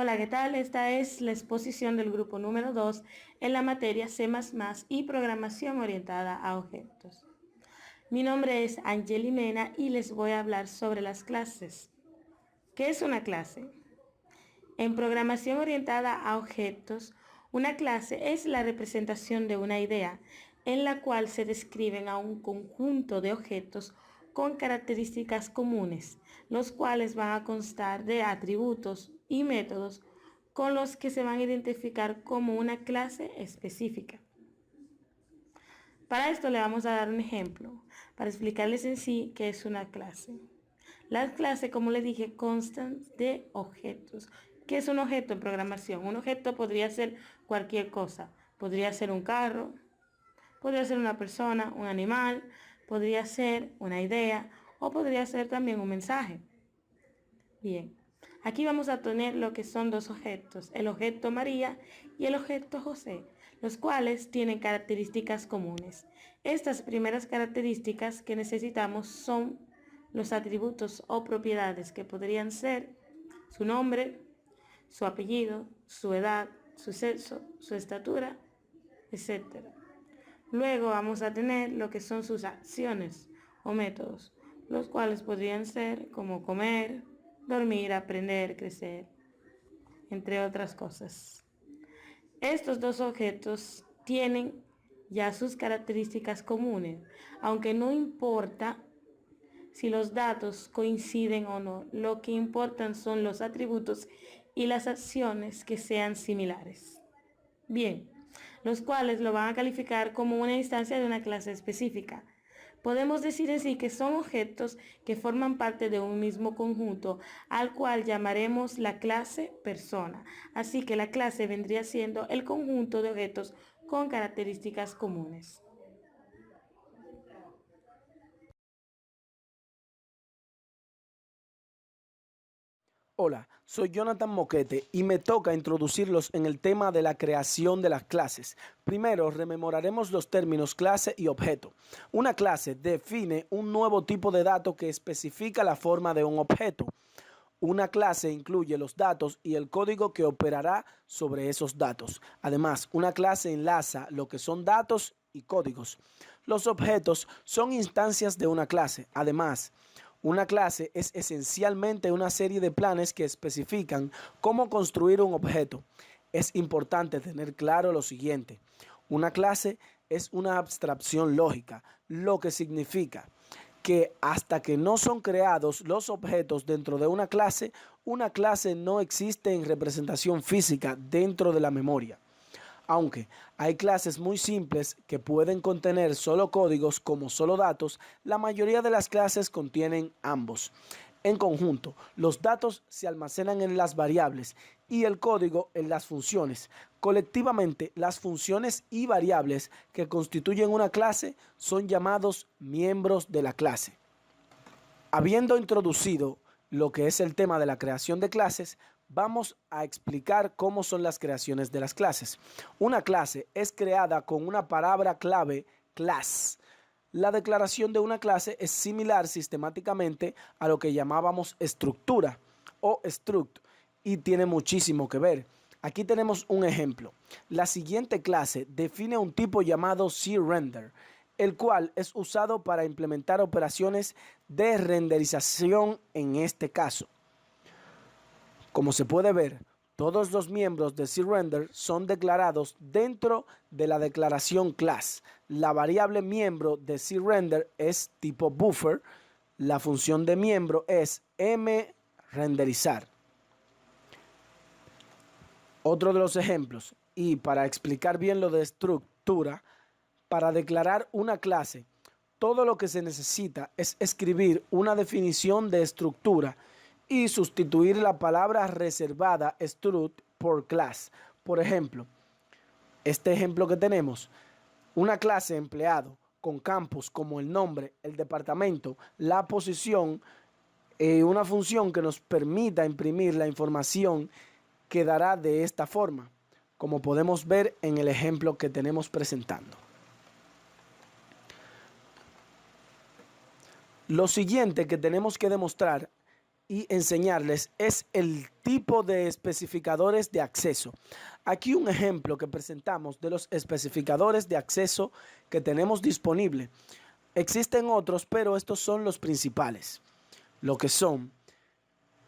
Hola, ¿qué tal? Esta es la exposición del grupo número 2 en la materia C++ y programación orientada a objetos. Mi nombre es Angeli Mena y les voy a hablar sobre las clases. ¿Qué es una clase? En programación orientada a objetos, una clase es la representación de una idea en la cual se describen a un conjunto de objetos con características comunes, los cuales van a constar de atributos y métodos con los que se van a identificar como una clase específica. Para esto le vamos a dar un ejemplo, para explicarles en sí qué es una clase. Las clases, como les dije, constan de objetos. ¿Qué es un objeto en programación? Un objeto podría ser cualquier cosa. Podría ser un carro, podría ser una persona, un animal, podría ser una idea o podría ser también un mensaje. Bien, aquí vamos a tener lo que son dos objetos, el objeto María y el objeto José, los cuales tienen características comunes. Estas primeras características que necesitamos son los atributos o propiedades que podrían ser su nombre, su apellido, su edad, su sexo, su estatura, etc. Luego vamos a tener lo que son sus acciones o métodos, los cuales podrían ser como comer, dormir, aprender, crecer, entre otras cosas. Estos dos objetos tienen ya sus características comunes, aunque no importa si los datos coinciden o no, lo que importan son los atributos y las acciones que sean similares. Bien, los cuales lo van a calificar como una instancia de una clase específica. Podemos decir así que son objetos que forman parte de un mismo conjunto, al cual llamaremos la clase persona. Así que la clase vendría siendo el conjunto de objetos con características comunes. Hola, soy Jonathan Moquete y me toca introducirlos en el tema de la creación de las clases. Primero, rememoraremos los términos clase y objeto. Una clase define un nuevo tipo de dato que especifica la forma de un objeto. Una clase incluye los datos y el código que operará sobre esos datos. Además, una clase enlaza lo que son datos y códigos. Los objetos son instancias de una clase. Además, una clase es esencialmente una serie de planes que especifican cómo construir un objeto. Es importante tener claro lo siguiente. Una clase es una abstracción lógica, lo que significa que hasta que no son creados los objetos dentro de una clase no existe en representación física dentro de la memoria. Aunque hay clases muy simples que pueden contener solo códigos como solo datos, la mayoría de las clases contienen ambos. En conjunto, los datos se almacenan en las variables y el código en las funciones. Colectivamente, las funciones y variables que constituyen una clase son llamados miembros de la clase. Habiendo introducido lo que es el tema de la creación de clases, vamos a explicar cómo son las creaciones de las clases. Una clase es creada con una palabra clave, class. La declaración de una clase es similar sistemáticamente a lo que llamábamos estructura o struct y tiene muchísimo que ver. Aquí tenemos un ejemplo. La siguiente clase define un tipo llamado CRender, el cual es usado para implementar operaciones de renderización en este caso. Como se puede ver, todos los miembros de CRender son declarados dentro de la declaración class. La variable miembro de CRender es tipo buffer. La función de miembro es mRenderizar. Otro de los ejemplos, y para explicar bien lo de estructura, para declarar una clase, todo lo que se necesita es escribir una definición de estructura y sustituir la palabra reservada struct por class. Por ejemplo, este ejemplo que tenemos, una clase empleado con campos como el nombre, el departamento, la posición, una función que nos permita imprimir la información quedará de esta forma, como podemos ver en el ejemplo que tenemos presentando. Lo siguiente que tenemos que demostrar y enseñarles es el tipo de especificadores de acceso. Aquí un ejemplo que presentamos de los especificadores de acceso que tenemos disponible. Existen otros, pero estos son los principales. Lo que son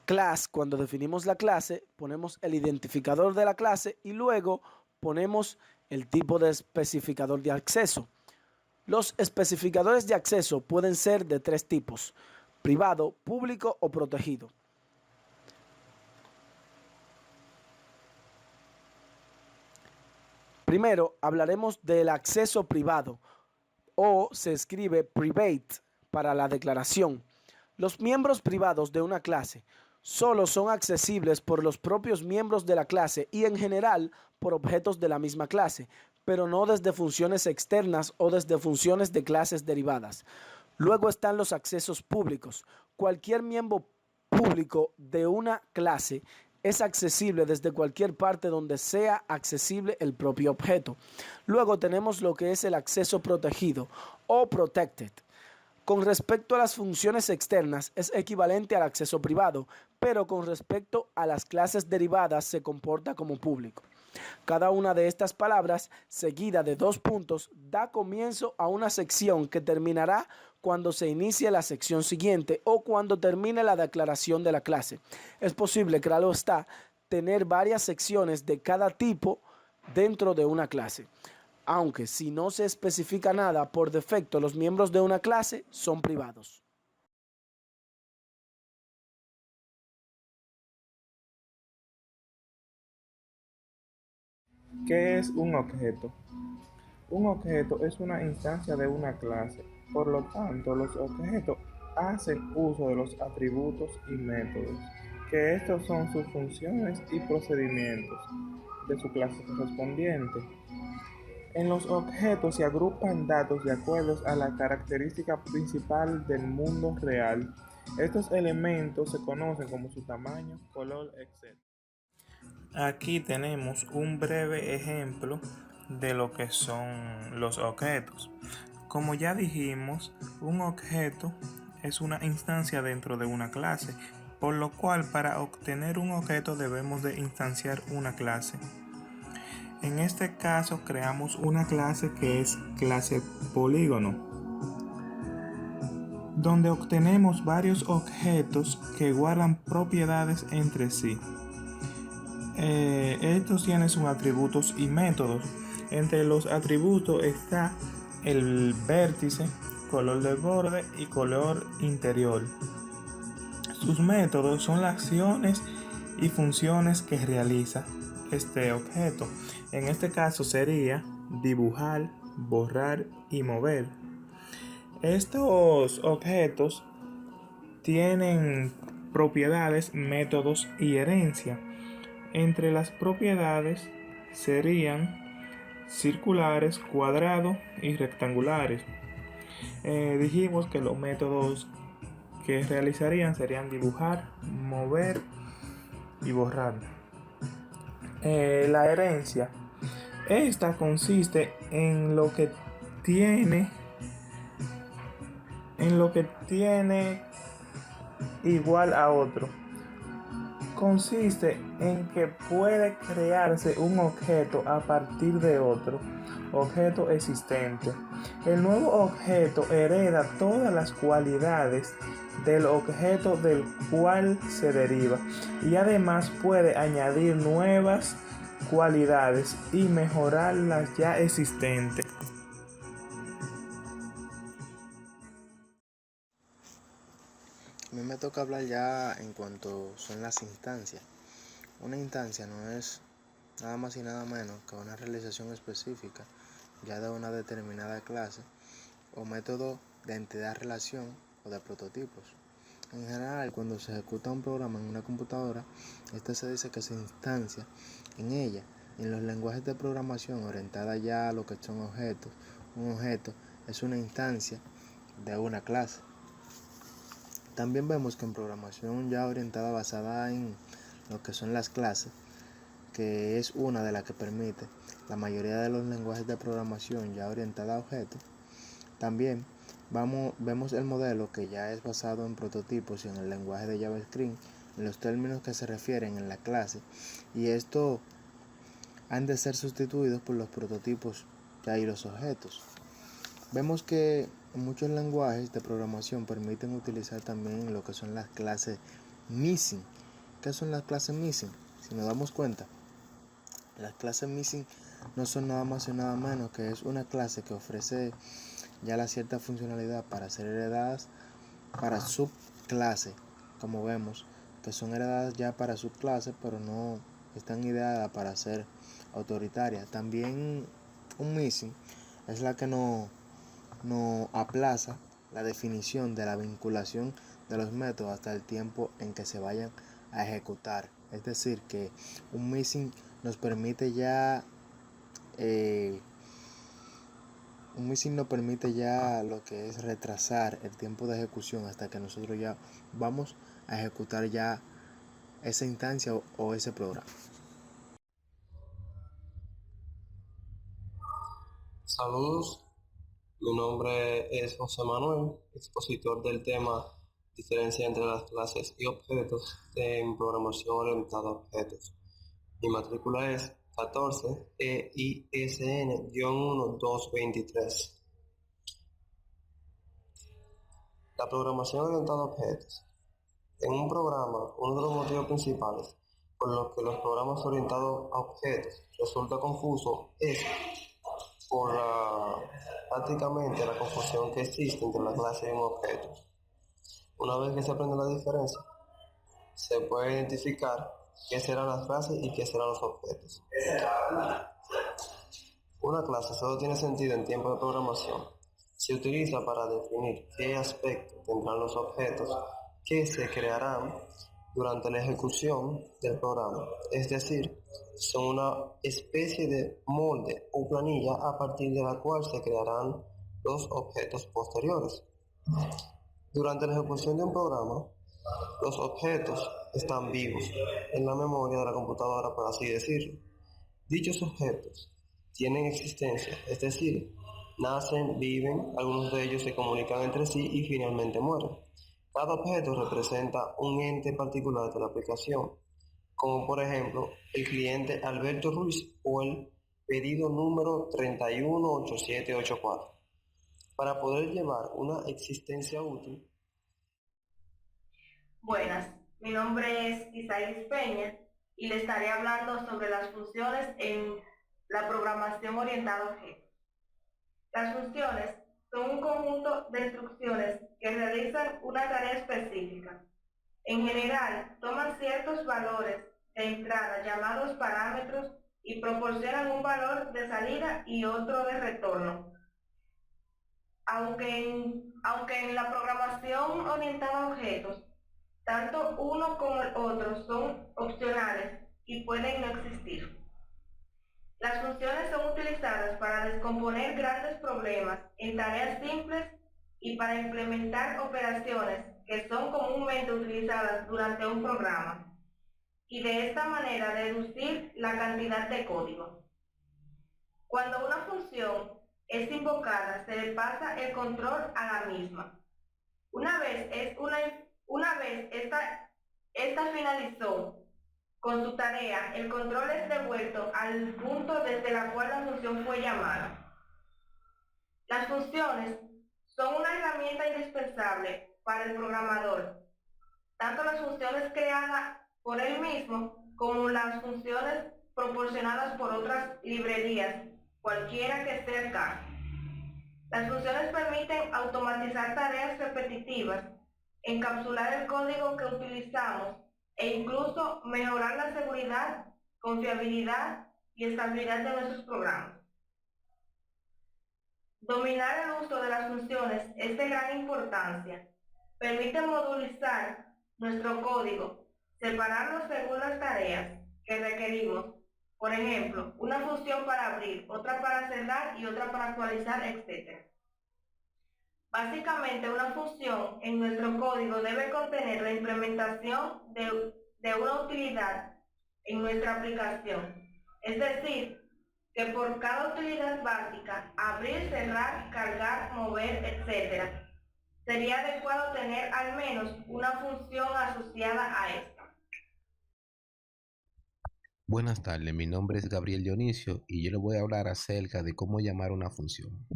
class, cuando definimos la clase, ponemos el identificador de la clase y luego ponemos el tipo de especificador de acceso. Los especificadores de acceso pueden ser de tres tipos: privado, público o protegido. Primero hablaremos del acceso privado, o se escribe private para la declaración. Los miembros privados de una clase solo son accesibles por los propios miembros de la clase y en general por objetos de la misma clase, pero no desde funciones externas o desde funciones de clases derivadas. Luego están los accesos públicos. Cualquier miembro público de una clase es accesible desde cualquier parte donde sea accesible el propio objeto. Luego tenemos lo que es el acceso protegido o protected. Con respecto a las funciones externas es equivalente al acceso privado, pero con respecto a las clases derivadas se comporta como público. Cada una de estas palabras, seguida de dos puntos, da comienzo a una sección que terminará cuando se inicie la sección siguiente o cuando termine la declaración de la clase. Es posible, claro está, tener varias secciones de cada tipo dentro de una clase. Aunque si no se especifica nada, por defecto los miembros de una clase son privados. ¿Qué es un objeto? Un objeto es una instancia de una clase. Por lo tanto, los objetos hacen uso de los atributos y métodos, que estos son sus funciones y procedimientos de su clase correspondiente. En los objetos se agrupan datos de acuerdo a la característica principal del mundo real. Estos elementos se conocen como su tamaño, color, etc. Aquí tenemos un breve ejemplo de lo que son los objetos. Como ya dijimos, un objeto es una instancia dentro de una clase, por lo cual para obtener un objeto debemos de instanciar una clase. En este caso creamos una clase que es clase polígono, donde obtenemos varios objetos que guardan propiedades entre sí. Estos tienen sus atributos y métodos. Entre los atributos está el vértice, color del borde y color interior. Sus métodos son las acciones y funciones que realiza este objeto. En este caso sería dibujar, borrar y mover. Estos objetos tienen propiedades, métodos y herencia. Entre las propiedades serían circulares, cuadrados y rectangulares. Dijimos que los métodos que realizarían serían dibujar, mover y borrar. La herencia. Esta consiste en lo que tiene igual a otro. Consiste en que puede crearse un objeto a partir de otro objeto existente. El nuevo objeto hereda todas las cualidades del objeto del cual se deriva y además puede añadir nuevas cualidades y mejorar las ya existentes. A mí me toca hablar ya en cuanto son las instancias. Una instancia no es nada más y nada menos que una realización específica ya de una determinada clase o método de entidad-relación o de prototipos. En general, cuando se ejecuta un programa en una computadora, este se dice que se instancia en ella. En los lenguajes de programación orientada ya a lo que son objetos, un objeto es una instancia de una clase. También vemos que en programación ya orientada basada en lo que son las clases, que es una de las que permite la mayoría de los lenguajes de programación ya orientada a objetos, también vemos el modelo que ya es basado en prototipos y en el lenguaje de JavaScript, en los términos que se refieren en la clase, y esto han de ser sustituidos por los prototipos ya y los objetos. Vemos que muchos lenguajes de programación permiten utilizar también lo que son las clases missing. ¿Qué son las clases missing? Si nos damos cuenta, las clases missing no son nada más y nada menos que es una clase que ofrece ya la cierta funcionalidad para ser heredadas para subclase, como vemos, que son heredadas ya para subclase, pero no están ideadas para ser autoritarias. También un missing es la que no aplaza la definición de la vinculación de los métodos hasta el tiempo en que se vayan a ejecutar. Es decir, que un missing nos permite ya lo que es retrasar el tiempo de ejecución hasta que nosotros ya vamos a ejecutar ya esa instancia o ese programa. Saludos, mi nombre es José Manuel, expositor del tema Diferencia entre las clases y objetos en programación orientada a objetos. Mi matrícula es 14 EISN-1223. La programación orientada a objetos. En un programa, uno de los motivos principales por los que los programas orientados a objetos resulta confuso es por prácticamente la confusión que existe entre la clase y un objeto. Una vez que se aprende la diferencia, se puede identificar qué serán las clases y qué serán los objetos. Una clase solo tiene sentido en tiempo de programación. Se utiliza para definir qué aspectos tendrán los objetos que se crearán durante la ejecución del programa. Es decir, son una especie de molde o planilla a partir de la cual se crearán los objetos posteriores. Durante la ejecución de un programa, los objetos están vivos en la memoria de la computadora, por así decirlo. Dichos objetos tienen existencia, es decir, nacen, viven, algunos de ellos se comunican entre sí y finalmente mueren. Cada objeto representa un ente particular de la aplicación, como por ejemplo el cliente Alberto Ruiz o el pedido número 318784. Para poder llevar una existencia útil. Buenas, mi nombre es Isaías Peña y le estaré hablando sobre las funciones en la programación orientada a objetos. Las funciones son un conjunto de instrucciones que realizan una tarea específica. En general, toman ciertos valores de entrada llamados parámetros y proporcionan un valor de salida y otro de retorno. Aunque en la programación orientada a objetos, tanto uno como el otro son opcionales y pueden no existir. Las funciones son utilizadas para descomponer grandes problemas en tareas simples y para implementar operaciones que son comúnmente utilizadas durante un programa, y de esta manera reducir la cantidad de código. Cuando una función es invocada, se le pasa el control a la misma. Una vez esta finalizó con su tarea, el control es devuelto al punto desde el cual la función fue llamada. Las funciones son una herramienta indispensable para el programador, tanto las funciones creadas por él mismo como las funciones proporcionadas por otras librerías, cualquiera que sea el caso. Las funciones permiten automatizar tareas repetitivas, encapsular el código que utilizamos e incluso mejorar la seguridad, confiabilidad y estabilidad de nuestros programas. Dominar el uso de las funciones es de gran importancia. Permite modularizar nuestro código, separarlo según las tareas que requerimos. Por ejemplo, una función para abrir, otra para cerrar y otra para actualizar, etc. Básicamente, una función en nuestro código debe contener la implementación de una utilidad en nuestra aplicación. Es decir, que por cada utilidad básica, abrir, cerrar, cargar, mover, etc., sería adecuado tener al menos una función asociada a esta. Buenas tardes, mi nombre es Gabriel Dionisio y yo le voy a hablar acerca de cómo llamar una función.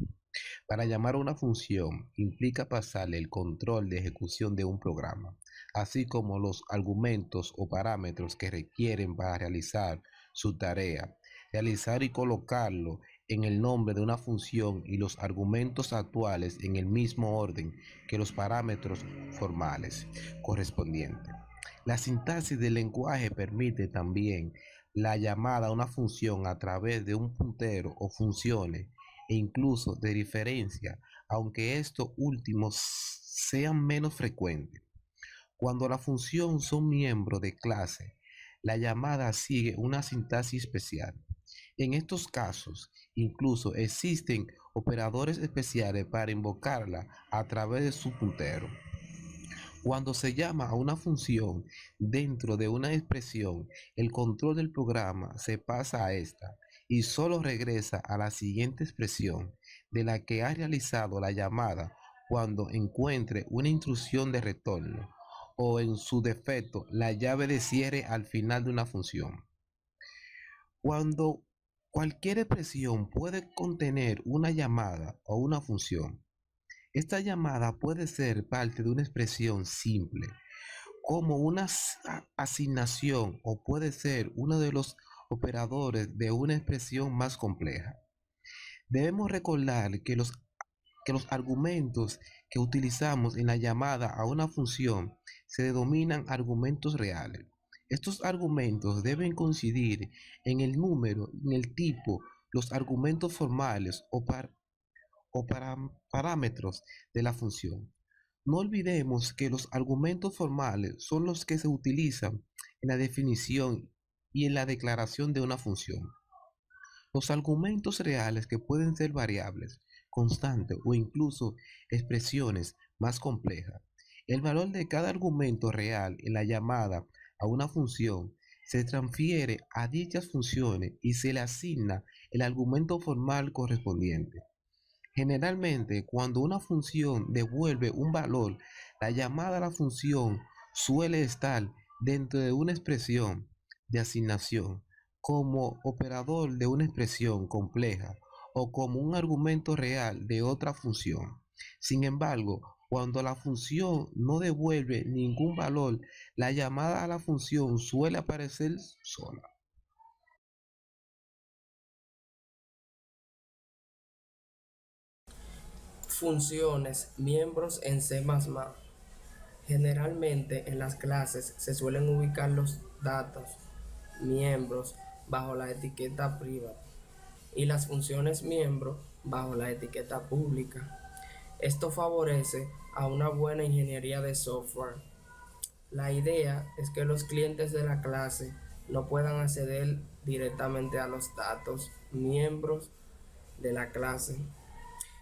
Para llamar una función implica pasarle el control de ejecución de un programa, así como los argumentos o parámetros que requieren para realizar su tarea, realizar y colocarlo en el nombre de una función y los argumentos actuales en el mismo orden que los parámetros formales correspondientes. La sintaxis del lenguaje permite también la llamada a una función a través de un puntero o funciones e incluso de diferencia, aunque estos últimos sean menos frecuentes. Cuando las funciones son miembros de clase, la llamada sigue una sintaxis especial. En estos casos, incluso existen operadores especiales para invocarla a través de su puntero. Cuando se llama a una función dentro de una expresión, el control del programa se pasa a esta y solo regresa a la siguiente expresión de la que ha realizado la llamada cuando encuentre una instrucción de retorno o en su defecto la llave de cierre al final de una función. Cuando cualquier expresión puede contener una llamada o una función, esta llamada puede ser parte de una expresión simple, como una asignación, o puede ser uno de los operadores de una expresión más compleja. Debemos recordar que los argumentos que utilizamos en la llamada a una función se denominan argumentos reales. Estos argumentos deben coincidir en el número, en el tipo, los argumentos formales o parámetros de la función. No olvidemos que los argumentos formales son los que se utilizan en la definición y en la declaración de una función. Los argumentos reales, que pueden ser variables, constantes o incluso expresiones más complejas. El valor de cada argumento real en la llamada a una función se transfiere a dichas funciones y se le asigna el argumento formal correspondiente. Generalmente, cuando una función devuelve un valor, la llamada a la función suele estar dentro de una expresión de asignación, como operador de una expresión compleja o como un argumento real de otra función. Sin embargo, cuando la función no devuelve ningún valor, la llamada a la función suele aparecer sola. Funciones, miembros en C++. Generalmente en las clases se suelen ubicar los datos, miembros, bajo la etiqueta privada y las funciones miembro bajo la etiqueta pública. Esto favorece a una buena ingeniería de software. La idea es que los clientes de la clase no puedan acceder directamente a los datos, miembros de la clase,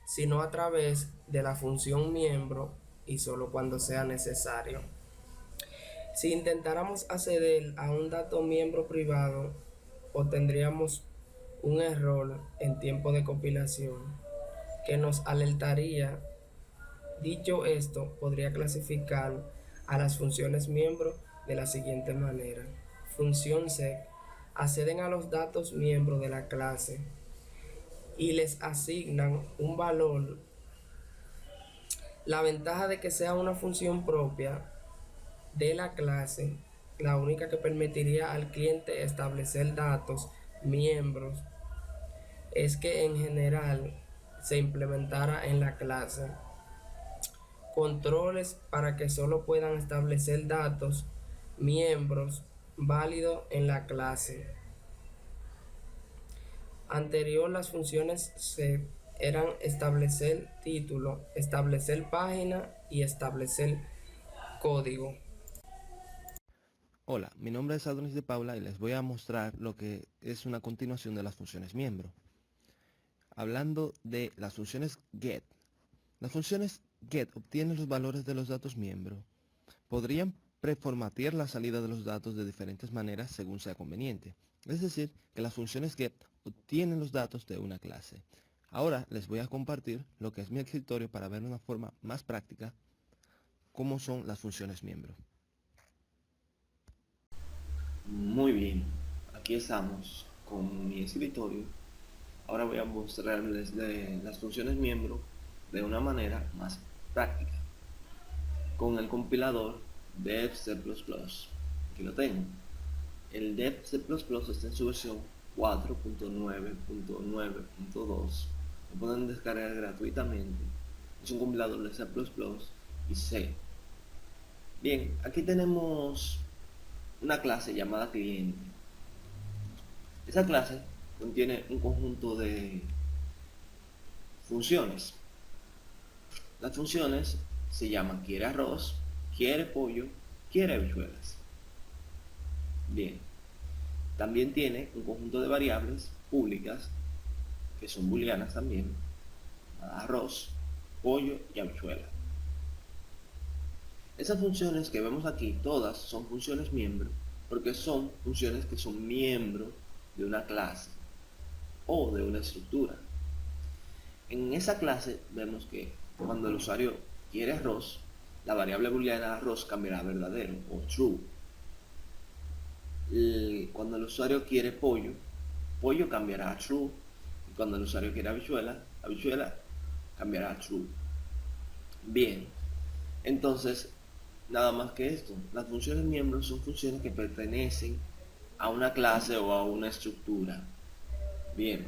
sino a través de la función miembro y solo cuando sea necesario. Si intentáramos acceder a un dato miembro privado, obtendríamos un error en tiempo de compilación que nos alertaría. Dicho esto, podría clasificar a las funciones miembro de la siguiente manera. Función sec acceden a los datos miembros de la clase y les asignan un valor. La ventaja de que sea una función propia de la clase, la única que permitiría al cliente establecer datos miembros, es que en general se implementara en la clase controles para que solo puedan establecer datos miembros válidos en la clase. Anterior, las funciones eran establecer título, establecer página y establecer código. Hola, mi nombre es Adonis de Paula y les voy a mostrar lo que es una continuación de las funciones miembro. Hablando de las funciones get. Las funciones get obtienen los valores de los datos miembro. Podrían preformatear la salida de los datos de diferentes maneras según sea conveniente. Es decir, que las funciones get obtienen los datos de una clase. Ahora les voy a compartir lo que es mi escritorio para ver de una forma más práctica cómo son las funciones miembro. Muy bien, aquí estamos con mi escritorio. Ahora voy a mostrarles las funciones miembro de una manera más práctica con el compilador Dev C++. Aquí lo tengo. El Dev C++ está en su versión 4.9.9.2. Lo pueden descargar gratuitamente. Es un compilador de C++ y C. Bien, aquí tenemos una clase llamada cliente. Esa clase contiene un conjunto de funciones. Las funciones se llaman quiere arroz, quiere pollo, quiere habichuelas. Bien, también tiene un conjunto de variables públicas que son booleanas también, arroz, pollo y habichuela. Esas funciones que vemos aquí, todas son funciones miembro, porque son funciones que son miembro de una clase o de una estructura. En esa clase vemos que cuando el usuario quiere arroz, la variable booleana arroz cambiará a verdadero o true. Cuando el usuario quiere pollo, pollo cambiará a true. Y cuando el usuario quiere habichuela, habichuela cambiará a true. Bien, entonces nada más que esto. Las funciones miembros son funciones que pertenecen a una clase o a una estructura. Bien.